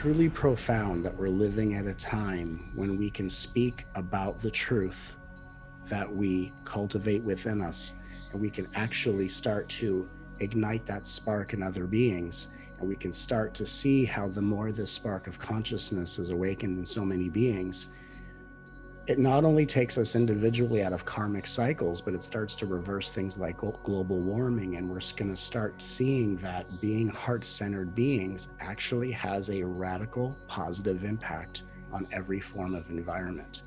truly profound that we're living at a time when we can speak about the truth that we cultivate within us, and we can actually start to ignite that spark in other beings. And we can start to see how the more this spark of consciousness is awakened in so many beings, it not only takes us individually out of karmic cycles, but it starts to reverse things like global warming. And we're going to start seeing that being heart-centered beings actually has a radical positive impact on every form of environment.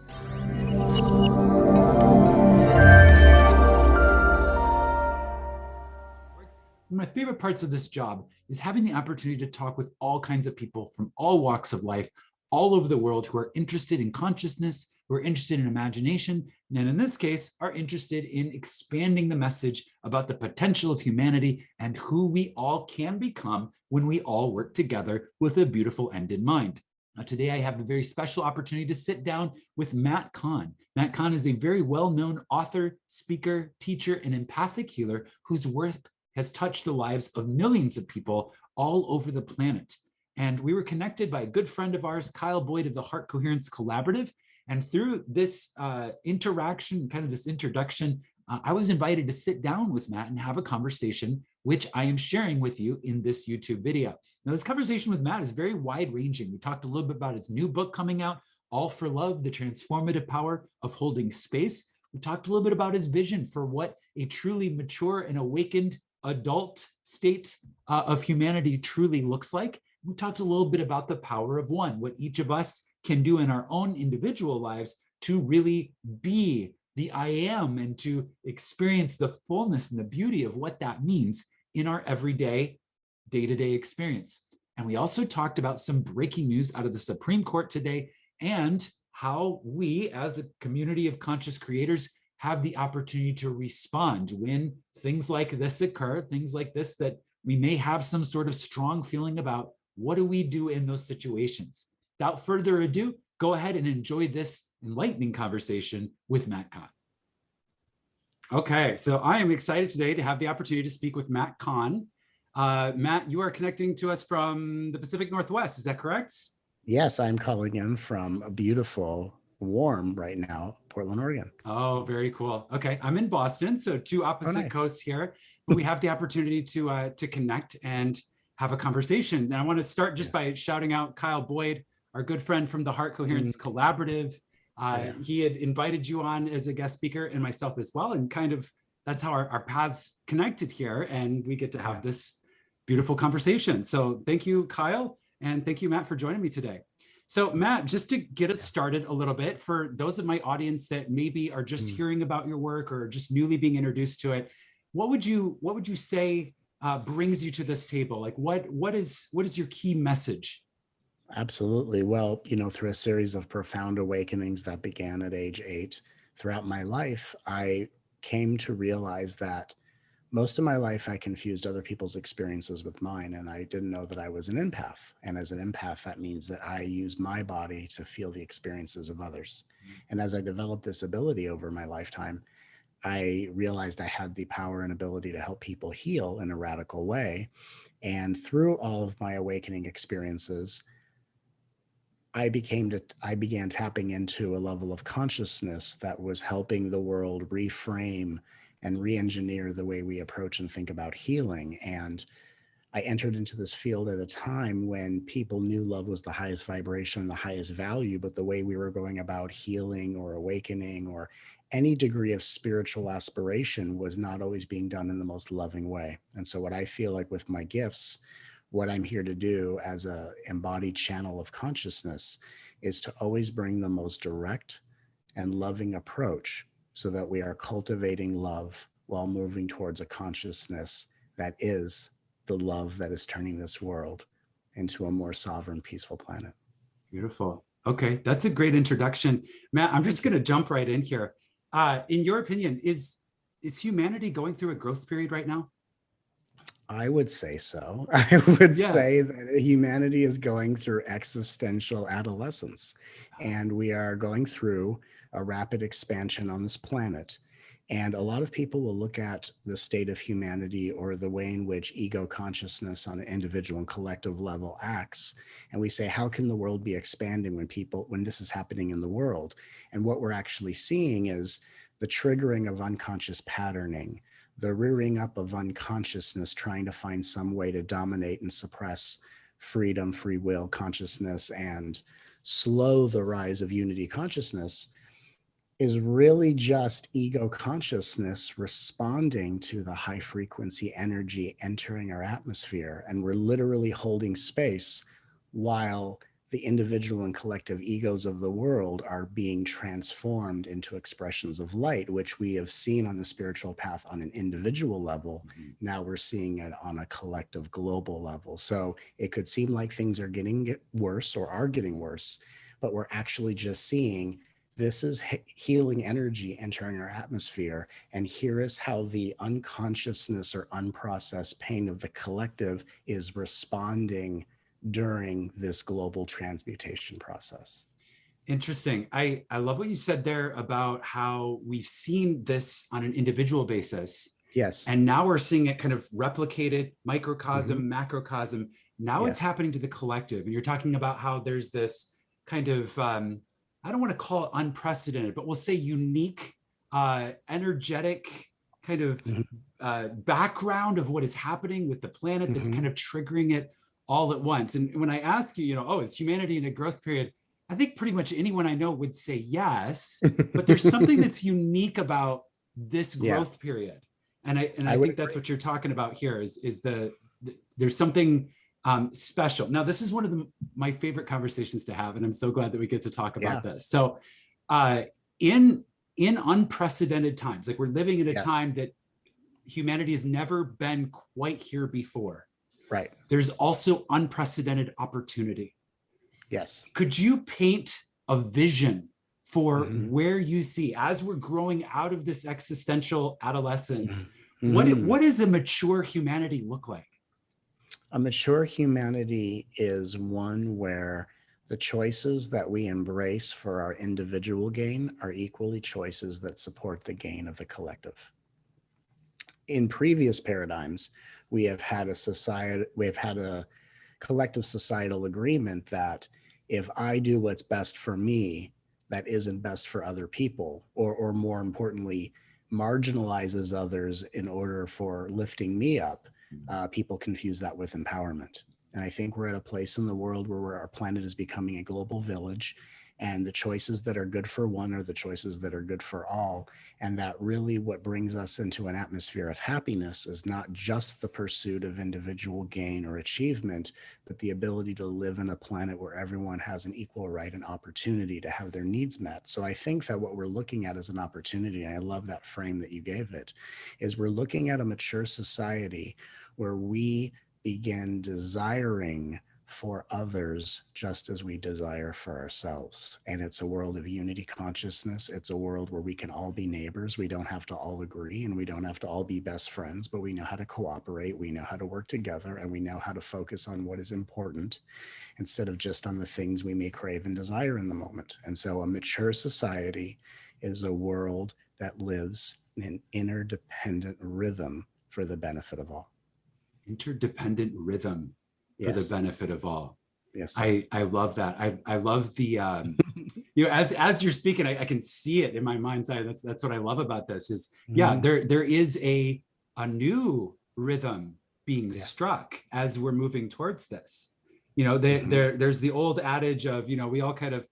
One of my favorite parts of this job is having the opportunity to talk with all kinds of people from all walks of life, all over the world, who are interested in consciousness, who are interested in imagination, and in this case, are interested in expanding the message about the potential of humanity and who we all can become when we all work together with a beautiful end in mind. Today, I have a very special opportunity to sit down with Matt Kahn. Matt Kahn is a very well-known author, speaker, teacher, and empathic healer whose work has touched the lives of millions of people all over the planet. And we were connected by a good friend of ours, Kyle Boyd of the Heart Coherence Collaborative. And through this interaction, kind of this introduction, I was invited to sit down with Matt and have a conversation, which I am sharing with you in this YouTube video. Now, this conversation with Matt is very wide-ranging. We talked a little bit about his new book coming out, All for Love, The Transformative Power of Holding Space. We talked a little bit about his vision for what a truly mature and awakened adult state of humanity truly looks like. We talked a little bit about the power of one, what each of us can do in our own individual lives to really be the I am and to experience the fullness and the beauty of what that means in our everyday, day-to-day experience. And we also talked about some breaking news out of the Supreme Court today and how we, as a community of conscious creators, have the opportunity to respond when things like this occur, things like this that we may have some sort of strong feeling about. What do we do in those situations? Without further ado, go ahead and enjoy this enlightening conversation with Matt Kahn. Okay, so I am excited today to have the opportunity to speak with Matt Kahn. Matt, you are connecting to us from the Pacific Northwest, is that correct? Yes, I'm calling in from a beautiful, warm right now, Portland, Oregon. Oh, very cool. Okay, I'm in Boston, so two opposite coasts here, but we have the opportunity to connect and have a conversation. And I want to start just by shouting out Kyle Boyd, our good friend from the Heart Coherence Collaborative. He had invited you on as a guest speaker and myself as well. And kind of that's how our paths connected here. And we get to have this beautiful conversation. So thank you, Kyle. And thank you, Matt, for joining me today. So Matt, just to get us started a little bit, for those of my audience that maybe are just hearing about your work or just newly being introduced to it, what would you say brings you to this table? Like what is your key message? Absolutely. Well, through a series of profound awakenings that began at age 8, throughout my life, I came to realize that most of my life I confused other people's experiences with mine, and I didn't know that I was an empath. And as an empath, that means that I use my body to feel the experiences of others. And as I developed this ability over my lifetime, I realized I had the power and ability to help people heal in a radical way. And through all of my awakening experiences, I began tapping into a level of consciousness that was helping the world reframe and re-engineer the way we approach and think about healing. And I entered into this field at a time when people knew love was the highest vibration, the highest value, but the way we were going about healing or awakening or any degree of spiritual aspiration was not always being done in the most loving way. And so what I feel like with my gifts, what I'm here to do as a embodied channel of consciousness is to always bring the most direct and loving approach so that we are cultivating love while moving towards a consciousness that is the love that is turning this world into a more sovereign, peaceful planet. Beautiful. Okay, that's a great introduction. Matt, I'm just going to jump right in here. In your opinion, is humanity going through a growth period right now? I would say so. I would say that humanity is going through existential adolescence, and we are going through a rapid expansion on this planet. And a lot of people will look at the state of humanity or the way in which ego consciousness on an individual and collective level acts. And we say, how can the world be expanding when this is happening in the world? And what we're actually seeing is the triggering of unconscious patterning, the rearing up of unconsciousness, trying to find some way to dominate and suppress freedom, free will, consciousness, and slow the rise of unity consciousness, is really just ego consciousness responding to the high frequency energy entering our atmosphere. And we're literally holding space while the individual and collective egos of the world are being transformed into expressions of light, which we have seen on the spiritual path on an individual level. Now we're seeing it on a collective global level. So it could seem like things are getting worse or are getting worse, but we're actually just seeing this is healing energy entering our atmosphere. And here is how the unconsciousness or unprocessed pain of the collective is responding during this global transmutation process. Interesting. I love what you said there about how we've seen this on an individual basis. Yes. And now we're seeing it kind of replicated, microcosm, macrocosm. Now it's happening to the collective. And you're talking about how there's this kind of, I don't want to call it unprecedented, but we'll say unique, energetic kind of background of what is happening with the planet that's kind of triggering it all at once. And when I ask you, oh, is humanity in a growth period? I think pretty much anyone I know would say yes, but there's something that's unique about this growth period. And I think that's what you're talking about here is there's something special. Now, this is one of my favorite conversations to have, and I'm so glad that we get to talk about this. So in unprecedented times, like we're living in a time that humanity has never been quite here before. Right. There's also unprecedented opportunity. Yes. Could you paint a vision for where you see, as we're growing out of this existential adolescence, what does a mature humanity look like? A mature humanity is one where the choices that we embrace for our individual gain are equally choices that support the gain of the collective. In previous paradigms, we have had a collective societal agreement that if I do what's best for me, that isn't best for other people, or more importantly, marginalizes others in order for lifting me up. People confuse that with empowerment. And I think we're at a place in the world where our planet is becoming a global village, and the choices that are good for one are the choices that are good for all. And that really what brings us into an atmosphere of happiness is not just the pursuit of individual gain or achievement, but the ability to live in a planet where everyone has an equal right and opportunity to have their needs met. So I think that what we're looking at is an opportunity, and I love that frame that you gave it, is we're looking at a mature society where we begin desiring for others just as we desire for ourselves. And it's a world of unity consciousness. It's a world where we can all be neighbors. We don't have to all agree, and we don't have to all be best friends, but we know how to cooperate. We know how to work together, and we know how to focus on what is important instead of just on the things we may crave and desire in the moment. And so a mature society is a world that lives in interdependent rhythm for the benefit of all. Interdependent rhythm for the benefit of all. Yes. I love that. I love the as you're speaking, I can see it in my mind's eye. That's what I love about this is there is a new rhythm being struck as we're moving towards this. There's the old adage of, we all kind of,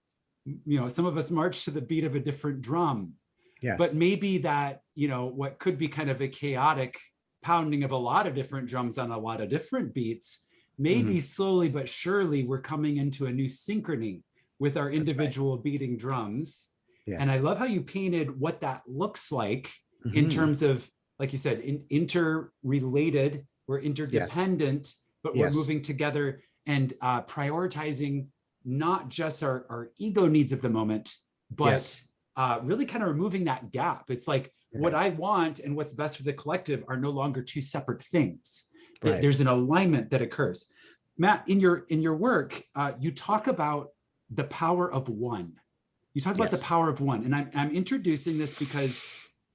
some of us march to the beat of a different drum. Yes. But maybe that, what could be kind of a chaotic pounding of a lot of different drums on a lot of different beats, maybe slowly but surely we're coming into a new synchrony with our individual beating drums. Yes. And I love how you painted what that looks like in terms of, like you said, interrelated, we're interdependent, but we're moving together and prioritizing not just our ego needs of the moment, but really kind of removing that gap. It's like what I want and what's best for the collective are no longer two separate things. Right. There's an alignment that occurs. Matt, in your work, you talk about the power of one. You talk about the power of one, and I'm introducing this because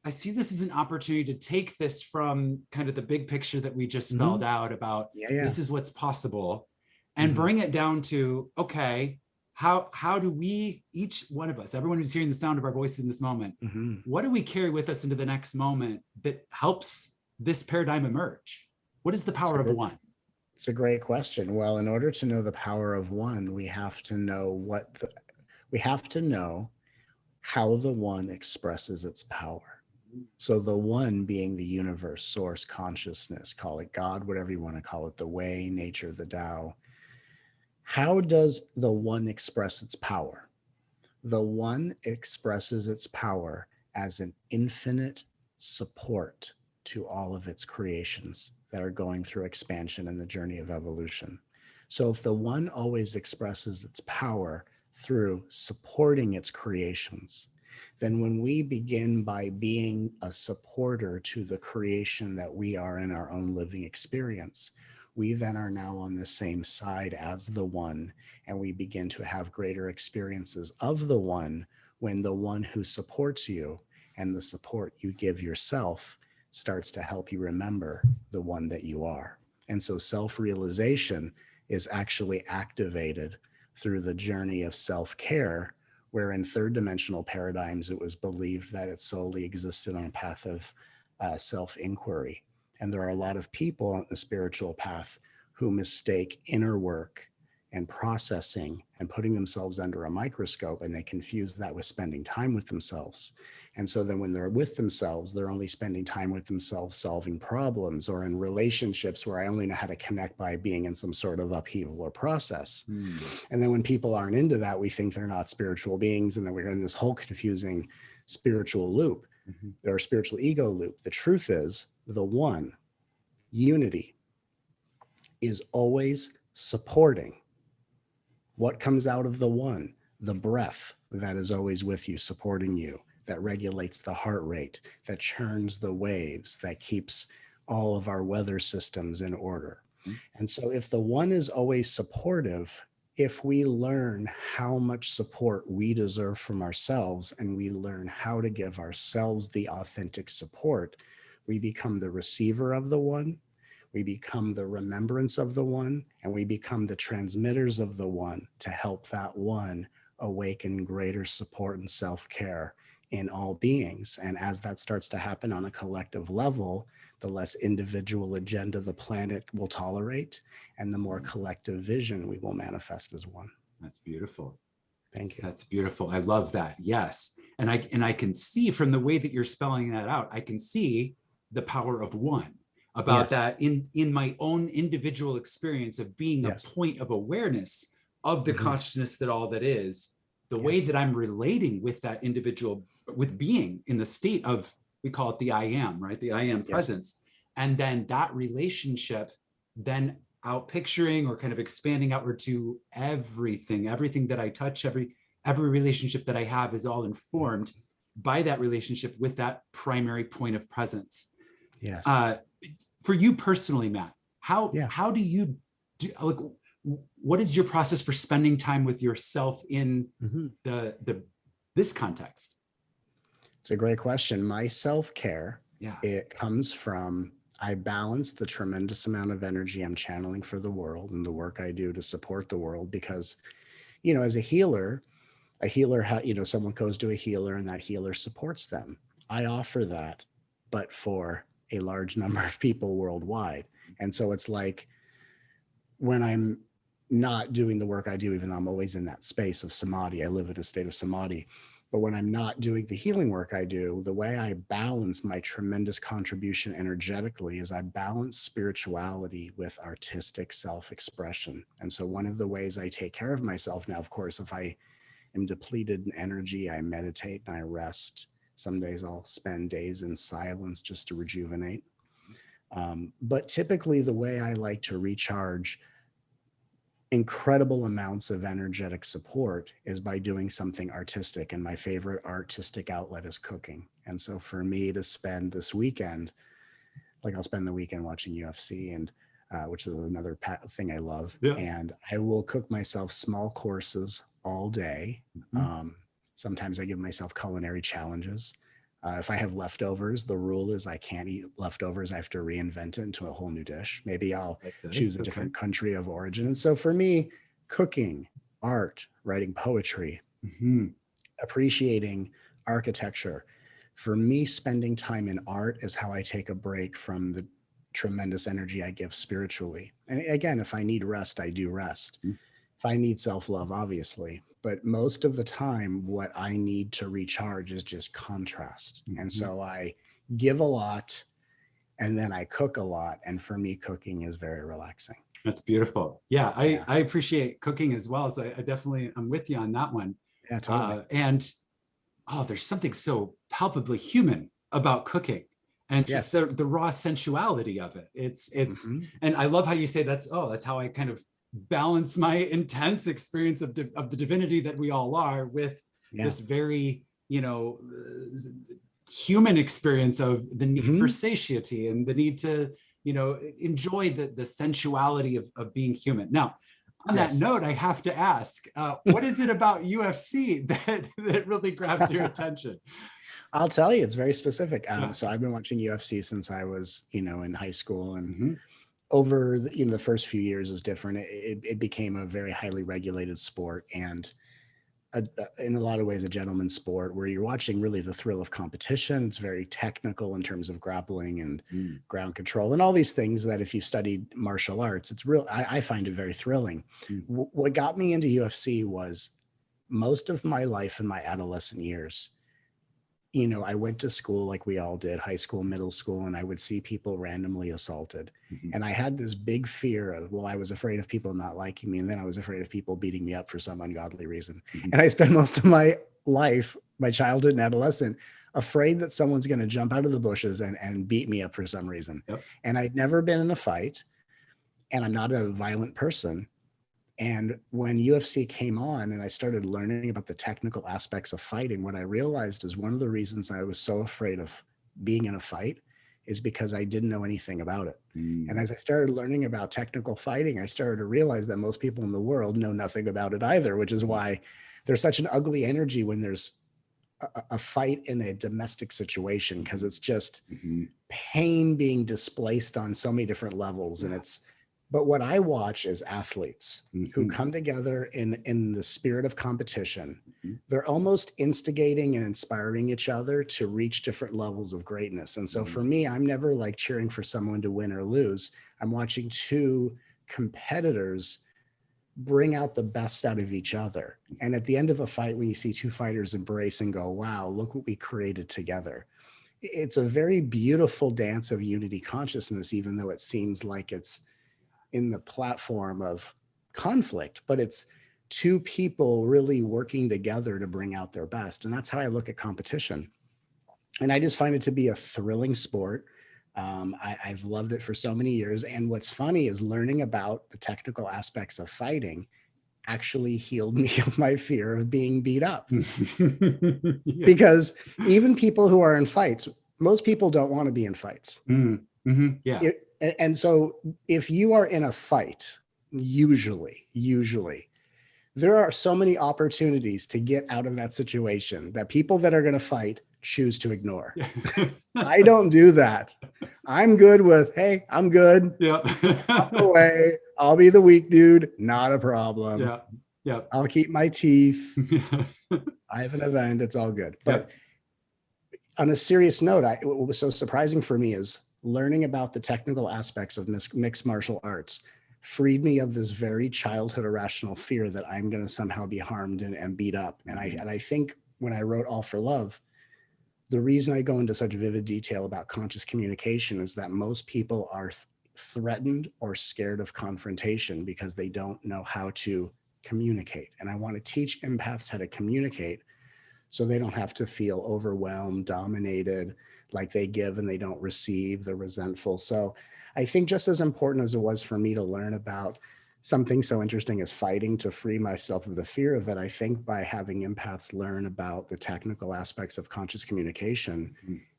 I see this as an opportunity to take this from kind of the big picture that we just Hmm. spelled out about Yeah, yeah. this is what's possible, and Hmm. bring it down to, okay, how do we, each one of us, everyone who's hearing the sound of our voices in this moment, Hmm. what do we carry with us into the next moment that helps this paradigm emerge? What is the It's a power of great, one? it's a great question. Well, in order to know the power of one, we have to know how the one expresses its power. So the one being the universe, source, consciousness, call it God, whatever you want to call it, the way, nature, the Tao. How does the one express its power? The one expresses its power as an infinite support to all of its creations that are going through expansion in the journey of evolution. So if the one always expresses its power through supporting its creations, then when we begin by being a supporter to the creation that we are in our own living experience, we then are now on the same side as the one, and we begin to have greater experiences of the one when the one who supports you and the support you give yourself starts to help you remember the one that you are. And so self realization is actually activated through the journey of self care, where in third dimensional paradigms, it was believed that it solely existed on a path of self inquiry. And there are a lot of people on the spiritual path who mistake inner work and processing and putting themselves under a microscope, and they confuse that with spending time with themselves. And so then when they're with themselves, they're only spending time with themselves solving problems, or in relationships where I only know how to connect by being in some sort of upheaval or process. And then when people aren't into that, we think they're not spiritual beings, and then we're in this whole confusing spiritual loop Mhm. or spiritual ego loop. The truth is, the one, unity, is always supporting what comes out of the one, the breath that is always with you, supporting you, that regulates the heart rate, that churns the waves, that keeps all of our weather systems in order. And so, if the one is always supportive, if we learn how much support we deserve from ourselves and we learn how to give ourselves the authentic support, we become the receiver of the one, we become the remembrance of the one, and we become the transmitters of the one to help that one awaken greater support and self care in all beings. And as that starts to happen on a collective level, the less individual agenda the planet will tolerate, and the more collective vision we will manifest as one. That's beautiful. Thank you. That's beautiful. I love that. Yes. And I can see from the way that you're spelling that out, I can see the power of one about Yes. that in my own individual experience of being a Yes. point of awareness of the Hmm. consciousness that all that is, the way Yes. that I'm relating with that individual, with being in the state of, we call it the I am, right? The I am Yes. presence. And then that relationship then out picturing or kind of expanding outward to everything that I touch, every relationship that I have is all informed by that relationship with that primary point of presence. Yes. Uh, for you personally, Matt, Yeah. how do you do, like, what is your process for spending time with yourself in Hmm. the this context? It's a great question. My self care, Yeah. it comes from I balance the tremendous amount of energy I'm channeling for the world and the work I do to support the world. Because, as a healer, someone goes to a healer and that healer supports them. I offer that, but for a large number of people worldwide. And so it's like when I'm not doing the work I do, even though I'm always in that space of samadhi, I live in a state of samadhi. But when I'm not doing the healing work I do, the way I balance my tremendous contribution energetically is I balance spirituality with artistic self expression. And so, one of the ways I take care of myself now, of course, if I am depleted in energy, I meditate and I rest. Some days I'll spend days in silence just to rejuvenate. But typically, the way I like to recharge incredible amounts of energetic support is by doing something artistic. And my favorite artistic outlet is cooking. And so for me to spend this weekend, like I'll spend the weekend watching UFC, and which is another thing I love. Yeah. And I will cook myself small courses all day. Mhm. Um, Sometimes I give myself culinary challenges. If I have leftovers, the rule is I can't eat leftovers. I have to reinvent it into a whole new dish. Maybe I'll Like choose this. a Okay. different country of origin. And so for me, cooking, art, writing poetry, Mhm. appreciating architecture, for me, spending time in art is how I take a break from the tremendous energy I give spiritually. And again, if I need rest, I do rest. If I need self love, obviously. But most of the time, what I need to recharge is just contrast. And Mhm. so I give a lot and then I cook a lot. And for me, cooking is very relaxing. That's beautiful. Yeah, Yeah. I appreciate cooking as well. So I definitely, I'm with you on that one. Yeah, totally. And oh, there's something so palpably human about cooking and just Yes. the raw sensuality of it. It's, Hmm. and I love how you say that's how I kind of balance my intense experience of the divinity that we all are with Yeah. this very, human experience of the need for Hmm. satiety and the need to, enjoy the sensuality of being human. Now, on that Yes. note, I have to ask, what is it about UFC that really grabs your attention? I'll tell you, it's very specific. Yeah. So I've been watching UFC since I was, in high school, and Mm-hmm. over the first few years is different. It became a very highly regulated sport, and in a lot of ways a gentleman's sport where you're watching really the thrill of competition. It's very technical in terms of grappling and Mm. ground control and all these things that if you've studied martial arts, it's real. I find it very thrilling. Mm. What got me into UFC was most of my life in my adolescent years. I went to school like we all did, high school, middle school, and I would see people randomly assaulted. Mm-hmm. And I had this big fear of, well, I was afraid of people not liking me. And then I was afraid of people beating me up for some ungodly reason. Mm-hmm. And I spent most of my life, my childhood and adolescent, afraid that someone's going to jump out of the bushes and beat me up for some reason. Yep. And I'd never been in a fight, and I'm not a violent person. And when UFC came on and I started learning about the technical aspects of fighting, what I realized is one of the reasons I was so afraid of being in a fight is because I didn't know anything about it. And Mm. as I started learning about technical fighting, I started to realize that most people in the world know nothing about it either, which is why there's such an ugly energy when there's a fight in a domestic situation, because it's just Mm-hmm. pain being displaced on so many different levels. And Yeah. it's, but what I watch is athletes who Mm-hmm. come together in the spirit of competition. Mm-hmm. They're almost instigating and inspiring each other to reach different levels of greatness. And so for me, I'm never like cheering for someone to win or lose. I'm watching two competitors bring out the best out of each other. And at the end of a fight, when you see two fighters embrace and go, wow, look what we created together, it's a very beautiful dance of unity consciousness, even though it seems like it's in the platform of conflict, but it's two people really working together to bring out their best. And that's how I look at competition. And I just find it to be a thrilling sport. I've loved it for so many years. And what's funny is learning about the technical aspects of fighting actually healed me of my fear of being beat up. Yeah. Because even people who are in fights, most people don't want to be in fights. Mm-hmm. Yeah. And so if you are in a fight, usually, there are so many opportunities to get out of that situation that people that are going to fight choose to ignore. Yeah. I don't do that. I'm good with, hey, I'm good. Yeah. Walk away. I'll be the weak dude. Not a problem. Yeah. Yeah. I'll keep my teeth. I have an event. It's all good. Yeah. But on a serious note, what was so surprising for me is learning about the technical aspects of mixed martial arts freed me of this very childhood irrational fear that I'm going to somehow be harmed and beat up. And I think when I wrote All for Love, the reason I go into such vivid detail about conscious communication is that most people are threatened or scared of confrontation because they don't know how to communicate. And I want to teach empaths how to communicate so they don't have to feel overwhelmed, dominated, like they give and they don't receive, they're resentful. So I think just as important as it was for me to learn about something so interesting as fighting to free myself of the fear of it, I think by having empaths learn about the technical aspects of conscious communication,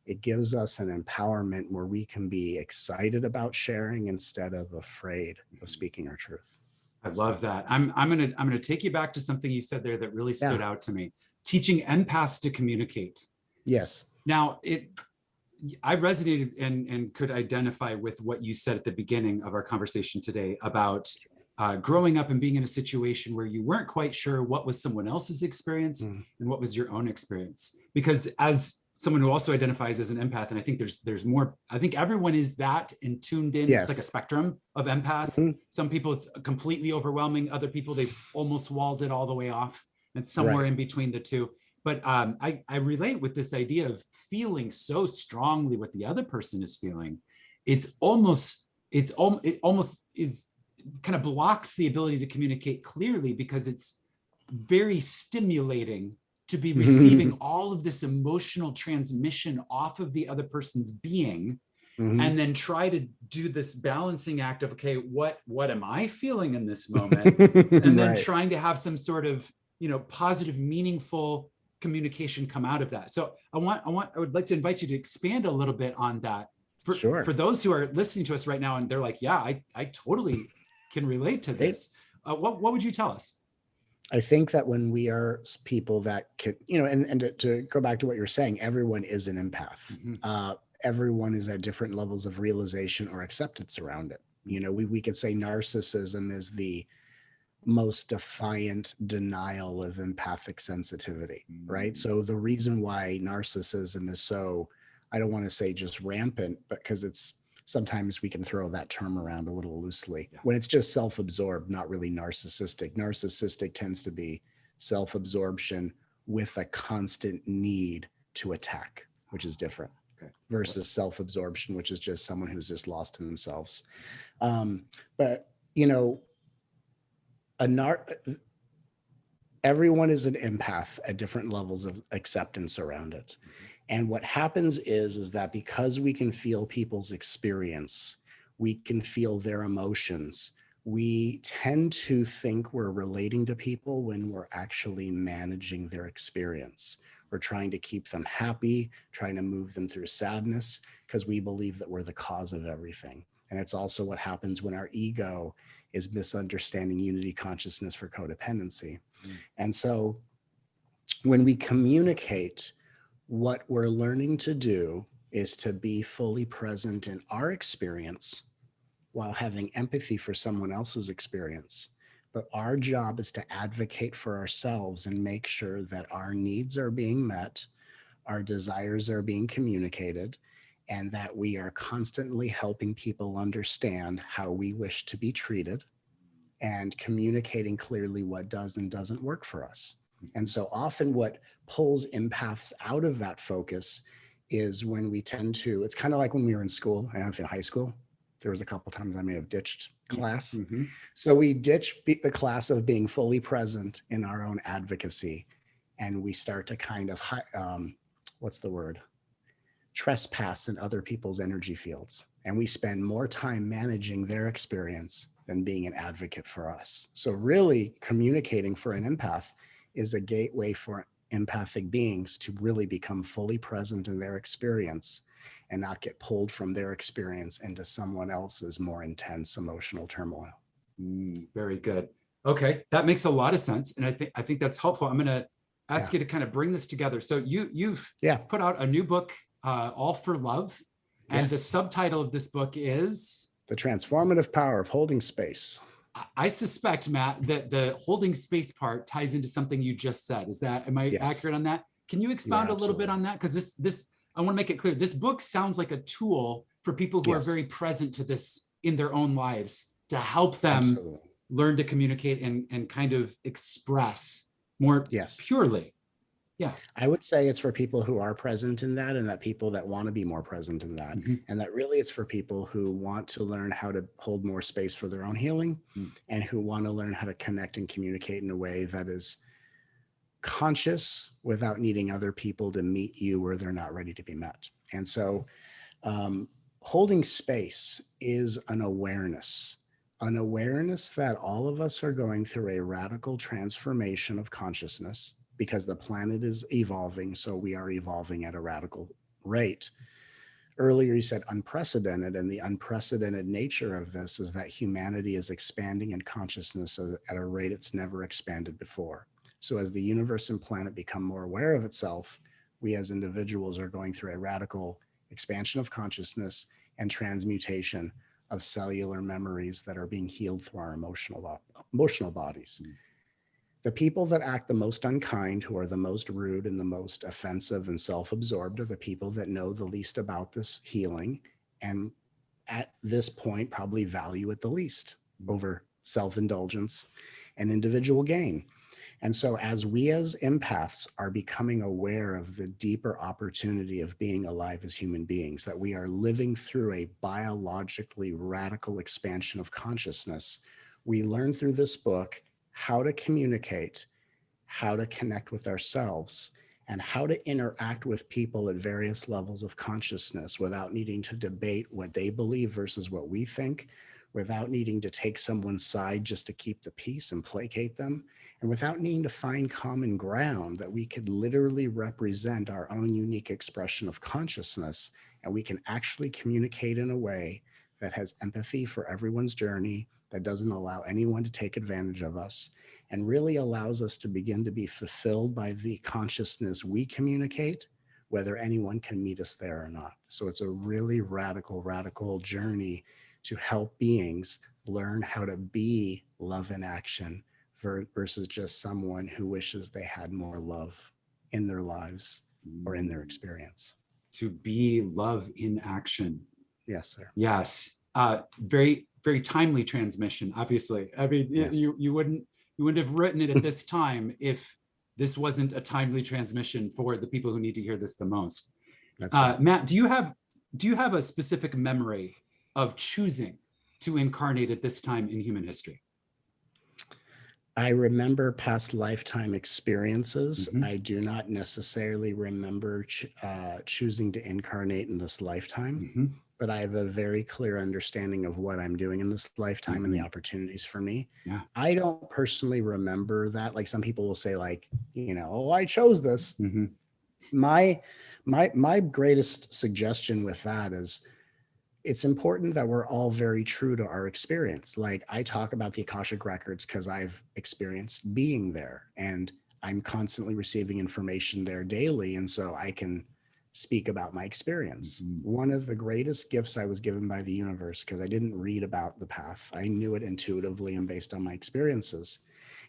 it gives us an empowerment where we can be excited about sharing instead of afraid of speaking our truth. I love that. I'm gonna take you back to something you said there that really stood Yeah. out to me. Teaching empaths to communicate. Yes. Now, I resonated and could identify with what you said at the beginning of our conversation today about growing up and being in a situation where you weren't quite sure what was someone else's experience and what was your own experience. Because as someone who also identifies as an empath, and I think there's more, I think everyone is that and tuned in. Yes. It's like a spectrum of empath. Some people it's completely overwhelming. Other people, they've almost walled it all the way off. And somewhere in between the two. But I relate with this idea of feeling so strongly what the other person is feeling. It almost is kind of blocks the ability to communicate clearly because it's very stimulating to be receiving all of this emotional transmission off of the other person's being, and then try to do this balancing act of, okay, what am I feeling in this moment? And then trying to have some sort of, positive, meaningful communication come out of that. So I would like to invite you to expand a little bit on that for those who are listening to us right now and they're like, yeah, I totally can relate to this. What would you tell us? I think that when we are people that could, and to go back to what you're saying, everyone is an empath. Everyone is at different levels of realization or acceptance around it. We could say narcissism is the most defiant denial of empathic sensitivity, right? So the reason why narcissism is so, I don't want to say just rampant, but because it's sometimes we can throw that term around a little loosely when it's just self-absorbed, not really narcissistic. Narcissistic tends to be self-absorption with a constant need to attack, which is different versus self-absorption, which is just someone who's just lost in themselves. But everyone is an empath at different levels of acceptance around it. And what happens is that because we can feel people's experience, we can feel their emotions, we tend to think we're relating to people when we're actually managing their experience. We're trying to keep them happy, trying to move them through sadness, because we believe that we're the cause of everything. And it's also what happens when our ego is misunderstanding unity consciousness for codependency. And so when we communicate, what we're learning to do is to be fully present in our experience while having empathy for someone else's experience. But our job is to advocate for ourselves and make sure that our needs are being met, our desires are being communicated, and that we are constantly helping people understand how we wish to be treated and communicating clearly what does and doesn't work for us. And so often what pulls empaths out of that focus is when we tend to, it's kind of like when we were in school, I don't know if in high school, there was a couple times I may have ditched class. So we ditch the class of being fully present in our own advocacy. And we start to kind of, trespass in other people's energy fields. And we spend more time managing their experience than being an advocate for us. So really communicating for an empath is a gateway for empathic beings to really become fully present in their experience and not get pulled from their experience into someone else's more intense emotional turmoil. Very good. Okay, that makes a lot of sense. And I think that's helpful. I'm going to ask you to kind of bring this together. So you've put out a new book, All for Love. And the subtitle of this book is? The Transformative Power of Holding Space. I suspect, Matt, that the holding space part ties into something you just said. Am I accurate on that? Can you expound a little bit on that? Because this, I want to make it clear. This book sounds like a tool for people who are very present to this in their own lives to help them learn to communicate and kind of express more purely. Yeah. I would say it's for people who are present in that and that people that want to be more present in that. And that really it's for people who want to learn how to hold more space for their own healing and who want to learn how to connect and communicate in a way that is conscious without needing other people to meet you where they're not ready to be met. And so holding space is an awareness that all of us are going through a radical transformation of consciousness because the planet is evolving. So we are evolving at a radical rate. Earlier, you said unprecedented, and the unprecedented nature of this is that humanity is expanding in consciousness at a rate it's never expanded before. So as the universe and planet become more aware of itself, we as individuals are going through a radical expansion of consciousness and transmutation of cellular memories that are being healed through our emotional bodies. The people that act the most unkind, who are the most rude and the most offensive and self-absorbed, are the people that know the least about this healing, and at this point probably value it the least over self-indulgence and individual gain. And so as we as empaths are becoming aware of the deeper opportunity of being alive as human beings, that we are living through a biologically radical expansion of consciousness, we learn through this book how to communicate, how to connect with ourselves, and how to interact with people at various levels of consciousness without needing to debate what they believe versus what we think, without needing to take someone's side just to keep the peace and placate them, and without needing to find common ground, that we could literally represent our own unique expression of consciousness, and we can actually communicate in a way that has empathy for everyone's journey, that doesn't allow anyone to take advantage of us, and really allows us to begin to be fulfilled by the consciousness we communicate, whether anyone can meet us there or not. So it's a really radical journey to help beings learn how to be love in action versus just someone who wishes they had more love in their lives or in their experience. To be love in action. Yes, sir. Yes. Very, very timely transmission, obviously. I mean, yes. you wouldn't have written it at this time if this wasn't a timely transmission for the people who need to hear this the most. That's right. Matt, do you have a specific memory of choosing to incarnate at this time in human history? I remember past lifetime experiences. I do not necessarily remember choosing to incarnate in this lifetime, but I have a very clear understanding of what I'm doing in this lifetime and the opportunities for me. Yeah. I don't personally remember that. Like some people will say, like, oh, I chose this. My greatest suggestion with that is, it's important that we're all very true to our experience. Like I talk about the Akashic records because I've experienced being there, and I'm constantly receiving information there daily. And so I can speak about my experience. One of the greatest gifts I was given by the universe, because I didn't read about the path, I knew it intuitively and based on my experiences,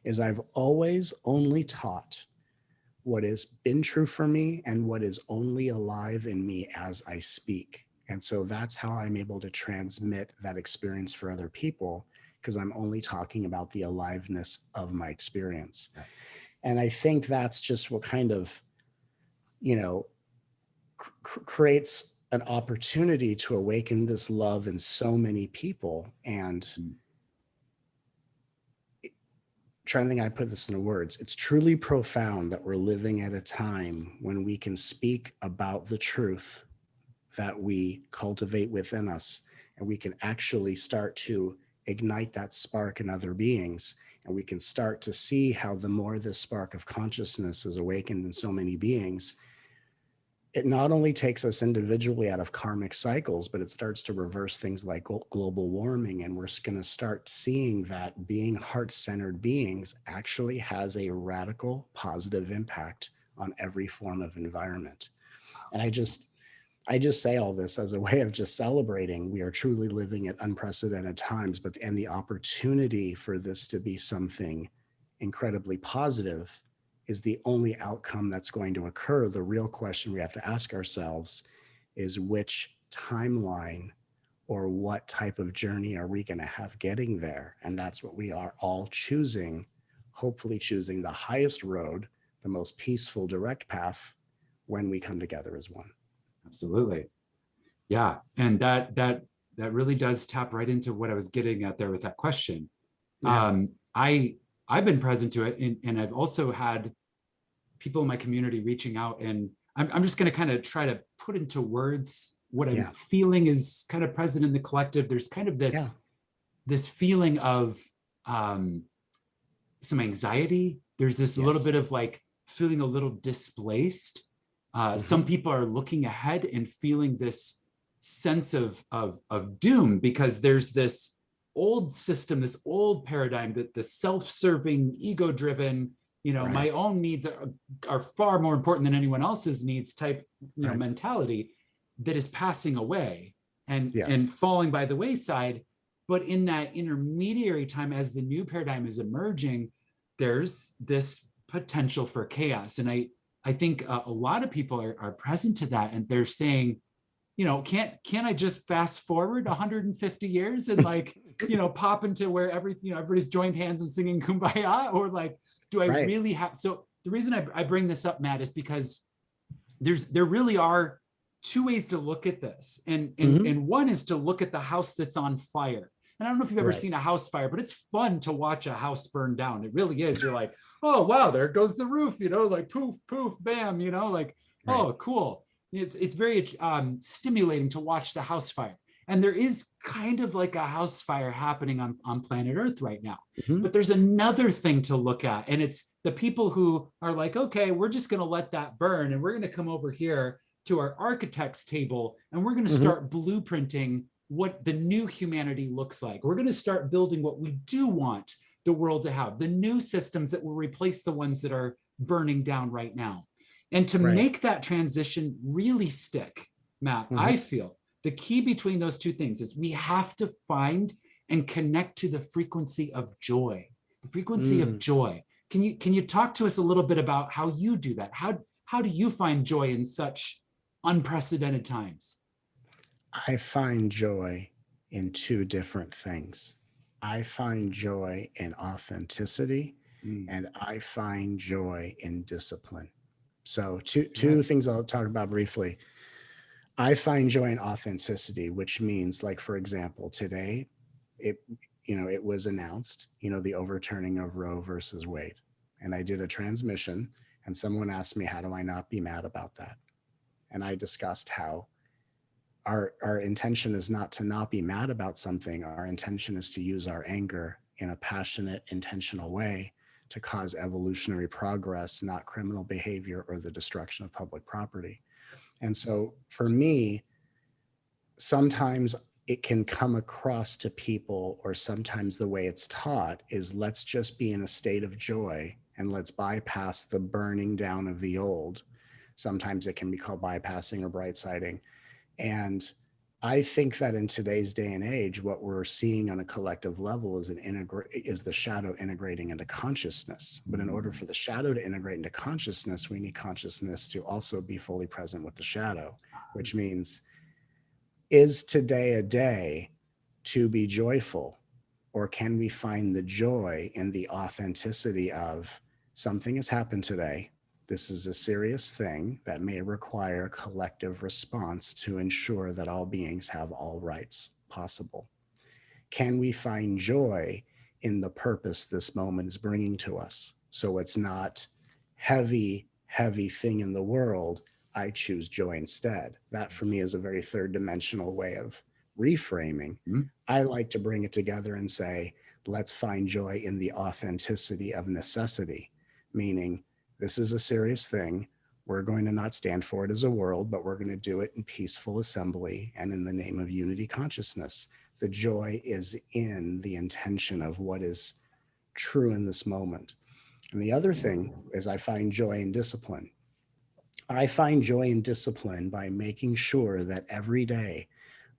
is I've always only taught what has been true for me and what is only alive in me as I speak. And so that's how I'm able to transmit that experience for other people, because I'm only talking about the aliveness of my experience. Yes. And I think that's just what kind of, creates an opportunity to awaken this love in so many people. And trying to think, I put this into words. It's truly profound that we're living at a time when we can speak about the truth that we cultivate within us, and we can actually start to ignite that spark in other beings. And we can start to see how the more this spark of consciousness is awakened in so many beings, it not only takes us individually out of karmic cycles, but it starts to reverse things like global warming. And we're going to start seeing that being heart-centered beings actually has a radical positive impact on every form of environment. And I just say all this as a way of just celebrating. We are truly living at unprecedented times, and the opportunity for this to be something incredibly positive is the only outcome that's going to occur. The real question we have to ask ourselves is, which timeline or what type of journey are we going to have getting there? And that's what we are all choosing, hopefully choosing the highest road, the most peaceful, direct path when we come together as one. Absolutely. Yeah. And that really does tap right into what I was getting at there with that question. Yeah. I've been present to it, and I've also had people in my community reaching out, and I'm just going to kind of try to put into words what I'm feeling is kind of present in the collective. There's kind of this feeling of some anxiety. There's this little bit of like feeling a little displaced. Some people are looking ahead and feeling this sense of doom, because there's this old system, this old paradigm, that the self-serving, ego-driven, my Right. own needs are far more important than anyone else's needs type, Right. mentality that is passing away and Yes. falling by the wayside. But in that intermediary time, as the new paradigm is emerging, there's this potential for chaos. And I think a lot of people are present to that, and they're saying, can't I just fast forward 150 years and like, pop into where everybody's joined hands and singing Kumbaya? Or like, do I Right. really have? So the reason I bring this up, Matt, is because there really are two ways to look at this. Hmm. And one is to look at the house that's on fire. And I don't know if you've ever Right. seen a house fire, but it's fun to watch a house burn down. It really is. You're like, oh wow, there goes the roof, like poof, poof, bam, like, Right. oh, cool. It's very stimulating to watch the house fire. And there is kind of like a house fire happening on planet Earth right now. Hmm. But there's another thing to look at, and it's the people who are like, okay, we're just going to let that burn, and we're going to come over here to our architect's table, and we're going to Hmm. start blueprinting what the new humanity looks like. We're going to start building what we do want the world to have, the new systems that will replace the ones that are burning down right now. And to Right. make that transition really stick, Matt, Hmm. I feel the key between those two things is we have to find and connect to the frequency of joy, the frequency of Mm. joy. Can you talk to us a little bit about how you do that? How do you find joy in such unprecedented times? I find joy in two different things. I find joy in authenticity, Mm, and I find joy in discipline. So two okay. things I'll talk about briefly. I find joy in authenticity, which means, like, for example, today, it it was announced, the overturning of Roe versus Wade. And I did a transmission, and someone asked me, how do I not be mad about that? And I discussed how our intention is not to not be mad about something. Our intention is to use our anger in a passionate, intentional way to cause evolutionary progress, not criminal behavior or the destruction of public property. Yes. And so for me, sometimes it can come across to people, or sometimes the way it's taught is, let's just be in a state of joy and let's bypass the burning down of the old. Sometimes it can be called bypassing or bright siding. And I think that in today's day and age, what we're seeing on a collective level is the shadow integrating into consciousness. But in order for the shadow to integrate into consciousness, we need consciousness to also be fully present with the shadow, which means, is today a day to be joyful? Or can we find the joy in the authenticity of, something has happened today? This is a serious thing that may require collective response to ensure that all beings have all rights possible. Can we find joy in the purpose this moment is bringing to us? So it's not heavy, heavy thing in the world. I choose joy instead. That for me is a very third dimensional way of reframing. Mm, I like to bring it together and say, let's find joy in the authenticity of necessity, meaning this is a serious thing. We're going to not stand for it as a world, but we're going to do it in peaceful assembly and in the name of unity consciousness. The joy is in the intention of what is true in this moment. And the other thing is, I find joy in discipline. I find joy in discipline by making sure that every day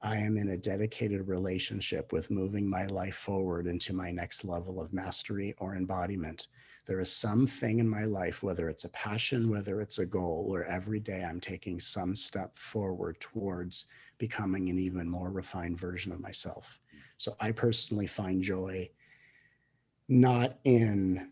I am in a dedicated relationship with moving my life forward into my next level of mastery or embodiment. There is something in my life, whether it's a passion, whether it's a goal, where every day I'm taking some step forward towards becoming an even more refined version of myself. So I personally find joy not in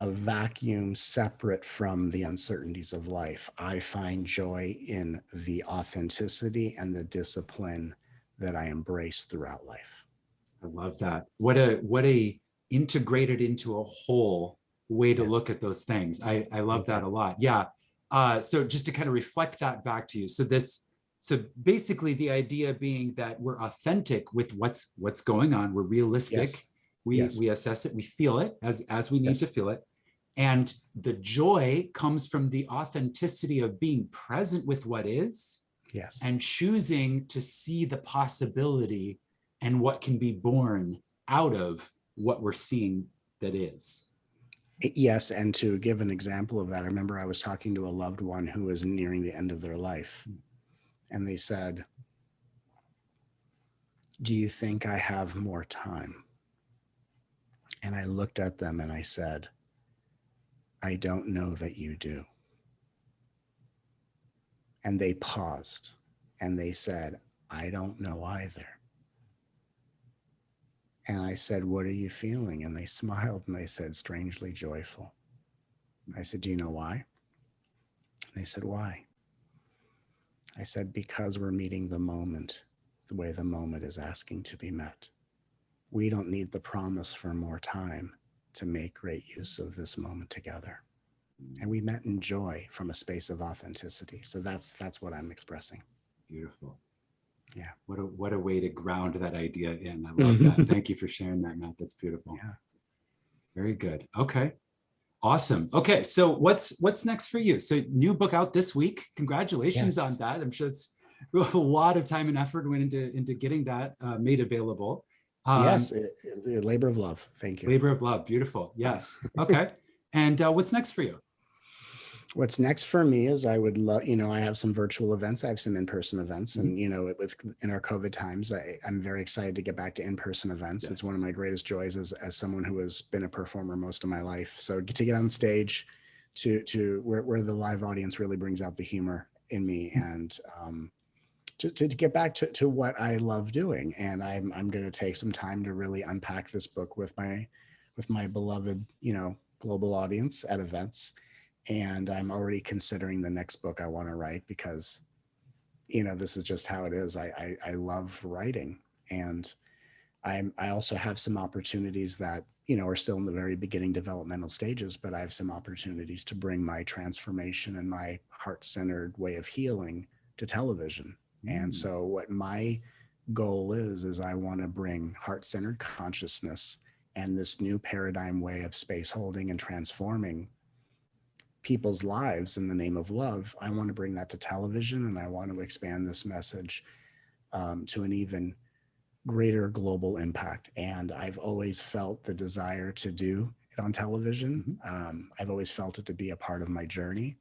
a vacuum separate from the uncertainties of life. I find joy in the authenticity and the discipline that I embrace throughout life. I love that. What a integrated into a whole way to Yes. look at those things. I love Thank that you. a lot. Yeah. So just to kind of reflect that back to you. So basically the idea being that we're authentic with what's going on. We're realistic. Yes. We Yes. we assess it. We feel it as we need to Yes. feel it. And the joy comes from the authenticity of being present with what is Yes. and choosing to see the possibility and what can be born out of what we're seeing that is. Yes, and to give an example of that, I remember I was talking to a loved one who was nearing the end of their life, and they said, "Do you think I have more time?" And I looked at them and I said, "I don't know that you do." And they paused and they said, "I don't know either." And I said, "What are you feeling?" And they smiled and they said, "Strangely joyful." I said, "Do you know why?" And they said, "Why?" I said, "Because we're meeting the moment the way the moment is asking to be met. We don't need the promise for more time to make great use of this moment together." And we met in joy from a space of authenticity. So that's what I'm expressing. Beautiful. Yeah. What a way to ground that idea in. I love that. Thank you for sharing that, Matt. That's beautiful. Yeah. Very good. Okay. Awesome. Okay. So what's next for you? So new book out this week. Congratulations on Yes. that. I'm sure it's a lot of time and effort went into getting that made available. Yes. Labor of love. Thank you. Labor of love. Beautiful. Yes. Okay. And what's next for you? What's next for me is I would love, I have some virtual events, I have some in-person events, Mhm. and with in our COVID times, I'm very excited to get back to in-person events. Yes. It's one of my greatest joys as someone who has been a performer most of my life. So to get on stage, to where the live audience really brings out the humor in me, and to get back to what I love doing. And I'm going to take some time to really unpack this book with my beloved, global audience at events. And I'm already considering the next book I want to write because, this is just how it is. I love writing, and I also have some opportunities that, are still in the very beginning developmental stages, but I have some opportunities to bring my transformation and my heart-centered way of healing to television. And so what my goal is I want to bring heart-centered consciousness and this new paradigm way of space holding and transforming people's lives in the name of love. I want to bring that to television, and I want to expand this message to an even greater global impact. And I've always felt the desire to do it on television. I've always felt it to be a part of my journey.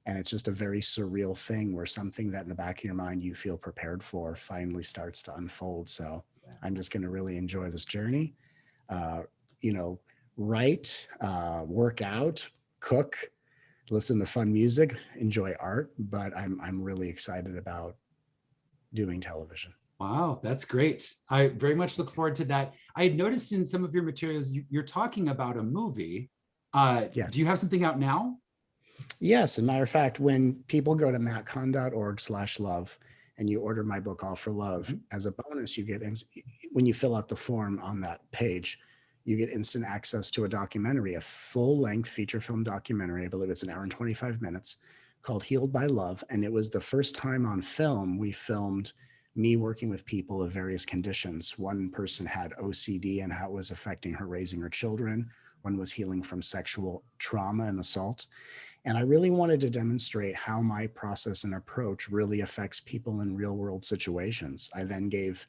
And it's just a very surreal thing where something that in the back of your mind you feel prepared for finally starts to unfold. So I'm just going to really enjoy this journey. Uh, you know, write, work out, cook, listen to fun music, enjoy art, but I'm really excited about doing television. Wow, that's great. I very much look forward to that. I had noticed in some of your materials, you're talking about a movie. Do Yes. you have something out now? Yes. As a matter of fact, when people go to mattkahn.org/love and you order my book, All for Love, Mhm. as a bonus, you get, when you fill out the form on that page, you get instant access to a documentary, a full length feature film documentary. I believe it's an hour and 25 minutes called Healed by Love. And it was the first time on film we filmed me working with people of various conditions. One person had OCD and how it was affecting her raising her children. One was healing from sexual trauma and assault. And I really wanted to demonstrate how my process and approach really affects people in real world situations. I then gave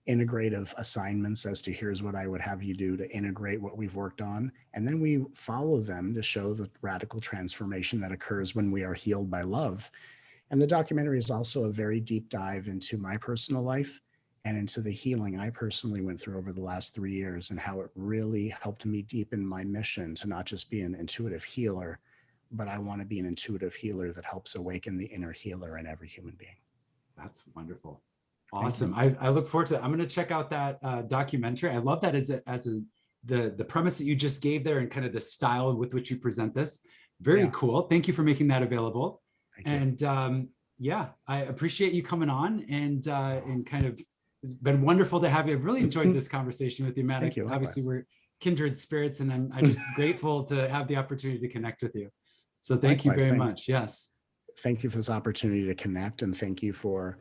integrative assignments as to here's what I would have you do to integrate what we've worked on. And then we follow them to show the radical transformation that occurs when we are healed by love. And the documentary is also a very deep dive into my personal life and into the healing I personally went through over the last 3 years and how it really helped me deepen my mission to not just be an intuitive healer, but I want to be an intuitive healer that helps awaken the inner healer in every human being. That's wonderful. Thank you. Awesome. I look forward to it. I'm going to check out that documentary. I love that the premise that you just gave there and kind of the style with which you present this. Very Yeah. cool. Thank you for making that available. Thank you. And yeah, I appreciate you coming on and kind of it's been wonderful to have you. I've really enjoyed this conversation with you, Matt. Thank you. Obviously, Likewise. we're kindred spirits, and I'm just grateful to have the opportunity to connect with you. So thank you Likewise. very much. Yes. Thank you for this opportunity to connect, and thank you for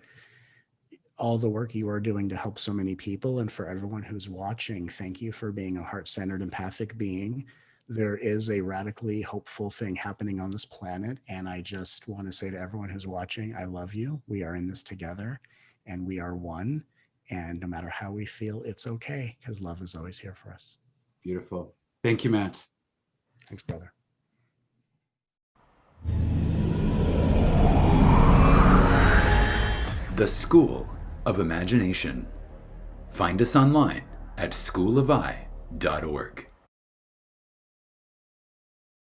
all the work you are doing to help so many people. And for everyone who's watching, thank you for being a heart-centered, empathic being. There is a radically hopeful thing happening on this planet. And I just want to say to everyone who's watching, I love you. We are in this together and we are one. And no matter how we feel, it's okay because love is always here for us. Beautiful. Thank you, Matt. Thanks, brother. The School of Imagination. Find us online at schoolofi.org.